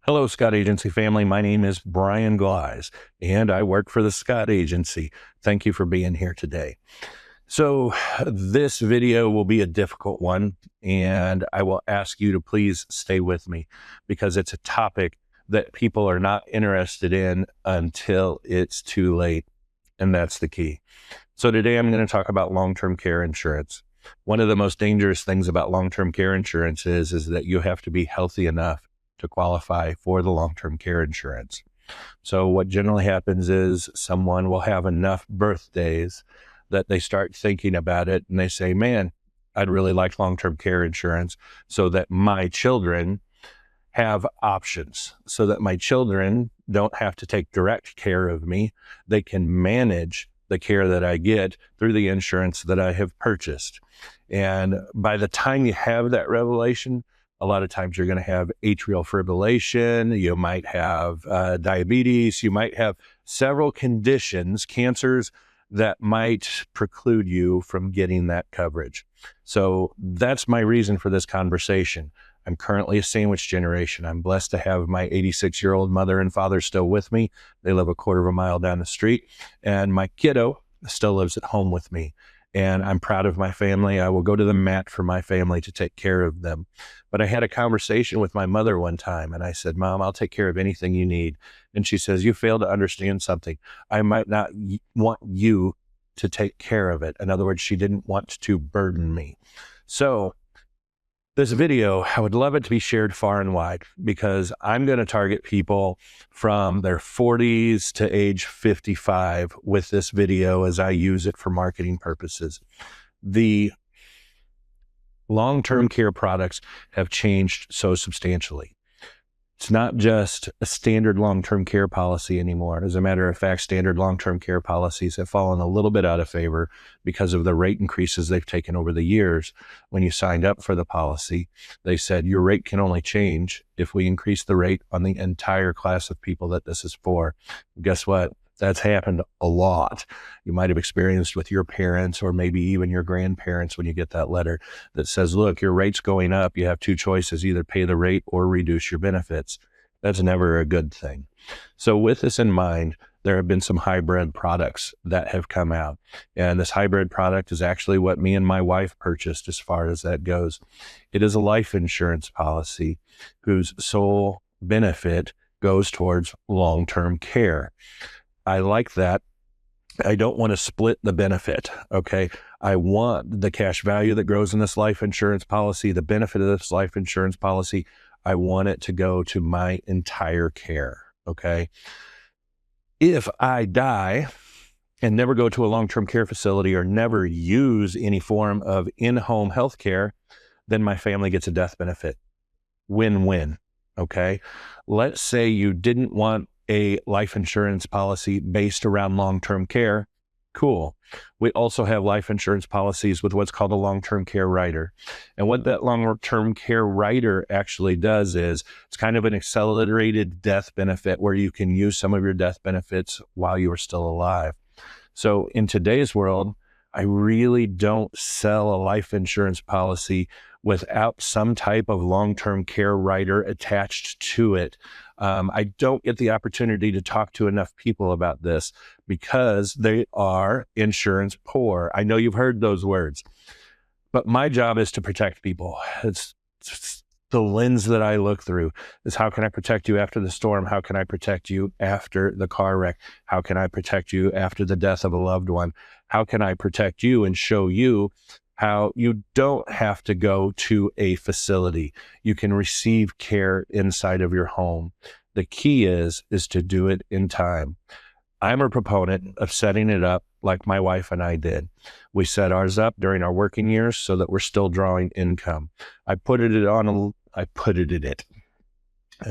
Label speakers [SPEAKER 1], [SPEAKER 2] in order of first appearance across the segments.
[SPEAKER 1] Hello, Scott Agency family. My name is Brian Gleis, and I work for the Scott Agency. Thank you for being here today. So this video will be a difficult one, and I will ask you to please stay with me because it's a topic that people are not interested in until it's too late, and that's the key. So today I'm going to talk about long-term care insurance. One of the most dangerous things about long-term care insurance is that you have to be healthy enough to qualify for the long-term care insurance. So what generally happens is someone will have enough birthdays that they start thinking about it and they say, man, I'd really like long-term care insurance so that my children have options, so that my children don't have to take direct care of me. They can manage the care that I get through the insurance that I have purchased. And by the time you have that revelation, a lot of times you're going to have atrial fibrillation, you might have diabetes, you might have several conditions, cancers, that might preclude you from getting that coverage. So that's my reason for this conversation. I'm currently a sandwich generation. I'm blessed to have my 86-year-old mother and father still with me. They live a quarter of a mile down the street, and my kiddo still lives at home with me. And I'm proud of my family. I will go to the mat for my family to take care of them. But I had a conversation with my mother one time, and I said, Mom, I'll take care of anything you need. And she says, you fail to understand something. I might not want you to take care of it. In other words, she didn't want to burden me. So this video, I would love it to be shared far and wide because I'm going to target people from their 40s to age 55 with this video as I use it for marketing purposes. The long-term care products have changed so substantially. It's not just a standard long-term care policy anymore. As a matter of fact, standard long-term care policies have fallen a little bit out of favor because of the rate increases they've taken over the years. When you signed up for the policy, they said your rate can only change if we increase the rate on the entire class of people that this is for. Guess what? That's happened a lot. You might have experienced with your parents or maybe even your grandparents when you get that letter that says, look, your rate's going up. You have two choices, either pay the rate or reduce your benefits. That's never a good thing. So with this in mind, there have been some hybrid products that have come out. And this hybrid product is actually what me and my wife purchased as far as that goes. It is a life insurance policy whose sole benefit goes towards long-term care. I like that. I don't want to split the benefit, okay? I want the cash value that grows in this life insurance policy, the benefit of this life insurance policy, I want it to go to my entire care, okay? If I die and never go to a long-term care facility or never use any form of in-home health care, then my family gets a death benefit. Win-win, okay? Let's say you didn't want a life insurance policy based around long-term care. Cool. We also have life insurance policies with what's called a long-term care rider. And what that long-term care rider actually does is it's kind of an accelerated death benefit where you can use some of your death benefits while you are still alive. So in today's world, I really don't sell a life insurance policy without some type of long-term care rider attached to it. I don't get the opportunity to talk to enough people about this because they are insurance poor. I know you've heard those words, but my job is to protect people. It's the lens that I look through is how can I protect you after the storm? How can I protect you after the car wreck? How can I protect you after the death of a loved one? How can I protect you and show you how you don't have to go to a facility? You can receive care inside of your home. The key is to do it in time. I'm a proponent of setting it up like my wife and I did. We set ours up during our working years so that we're still drawing income. I'm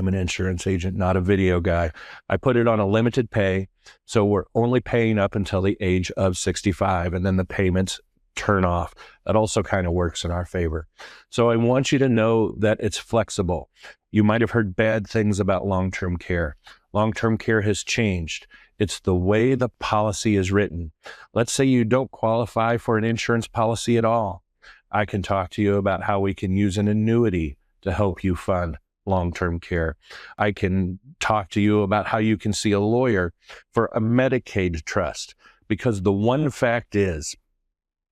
[SPEAKER 1] an insurance agent, not a video guy. I put it on a limited pay, so we're only paying up until the age of 65, and then the payments turn off. That also kind of works in our favor. So I want you to know that it's flexible. You might have heard bad things about long-term care. Long-term care has changed. It's the way the policy is written. Let's say you don't qualify for an insurance policy at all. I can talk to you about how we can use an annuity to help you fund long-term care. I can talk to you about how you can see a lawyer for a Medicaid trust, because the one fact is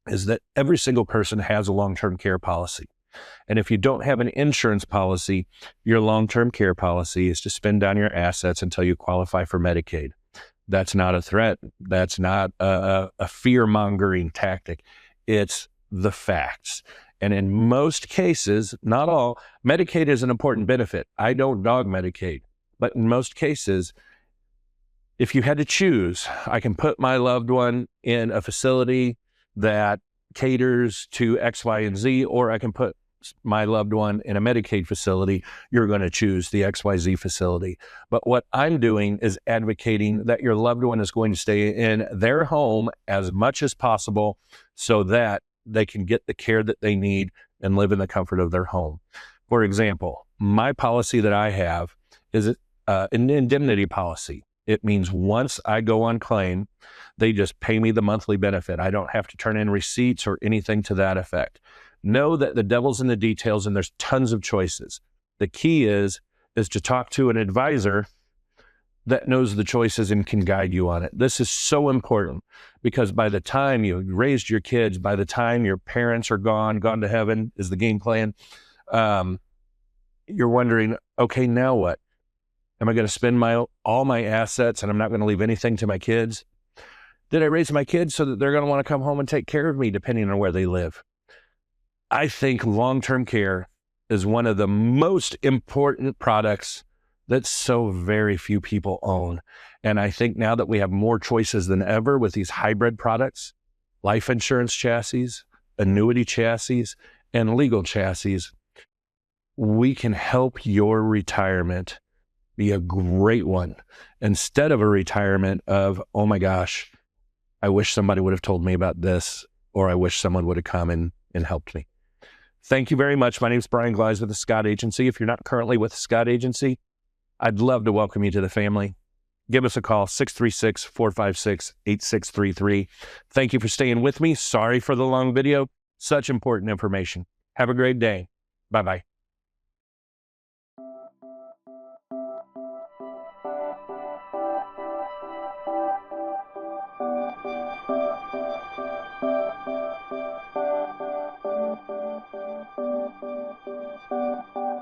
[SPEAKER 1] that every single person has a long-term care policy. And if you don't have an insurance policy, your long-term care policy is to spend down your assets until you qualify for Medicaid. That's not a threat. That's not a fear-mongering tactic. It's the facts. And in most cases, not all, Medicaid is an important benefit. I don't dog Medicaid. But in most cases, if you had to choose, I can put my loved one in a facility that caters to X, Y, and Z, or I can put my loved one in a Medicaid facility. You're going to choose the XYZ facility. But what I'm doing is advocating that your loved one is going to stay in their home as much as possible so that they can get the care that they need and live in the comfort of their home. For example, my policy that I have is an indemnity policy. It means once I go on claim, they just pay me the monthly benefit. I don't have to turn in receipts or anything to that effect. Know that the devil's in the details and there's tons of choices. The key is to talk to an advisor that knows the choices and can guide you on it. This is so important, because by the time you raised your kids, by the time your parents are gone to heaven is the game plan, you're wondering, okay, now what? Am I going to spend all my assets and I'm not going to leave anything to my kids? Did I raise my kids so that they're going to want to come home and take care of me depending on where they live? I think long-term care is one of the most important products that so very few people own. And I think now that we have more choices than ever with these hybrid products, life insurance chassis, annuity chassis, and legal chassis, we can help your retirement be a great one, instead of a retirement of, oh my gosh, I wish somebody would have told me about this, or I wish someone would have come and helped me. Thank you very much. My name is Brian Gleis with the Scott Agency. If you're not currently with the Scott Agency, I'd love to welcome you to the family. Give us a call, 636-456-8633. Thank you for staying with me. Sorry for the long video. Such important information. Have a great day. Bye-bye.